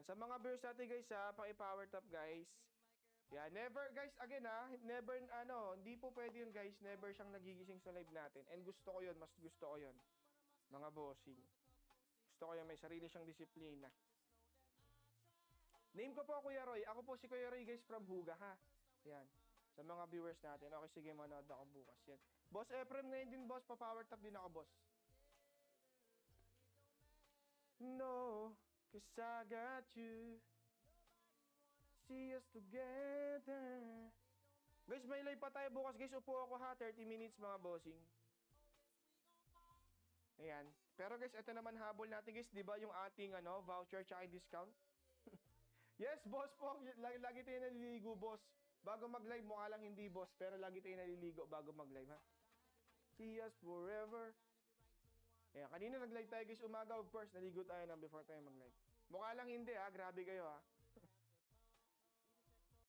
Yan. Sa mga viewers natin guys ha, paki-power tap guys. Yan. Never guys, again ha, never hindi po pwede yun guys. Never siyang nagigising sa live natin. And gusto ko yun, mas gusto ko yun. Mga bossing. Gusto ko yun, may sarili siyang disiplina. Name ko po Kuya Roy. Ako po si Kuya Roy guys from Huga ha. Yan. Sa mga viewers natin. Okay, sige, manood ako bukas. Yan. Boss Efrem ngayon din boss, pa-power tap din ako boss. No, cause I got you. See us together. Guys, may live pa tayo bukas guys. Upo ako ha, 30 minutes mga bossing. Ayan. Pero guys, ito naman habol natin guys, 'di ba, yung ating voucher tsaka discount? Yes, boss po. Lagi tayo naliligo, boss. Bago mag-live, mukha lang hindi, boss. Pero lagi tayo naliligo bago mag-live, ha? See us forever. Ayan, kanina nag-live tayo guys umaga, of course. Naligo tayo before tayo mag-live. Mukha lang hindi, ha? Grabe kayo, ha?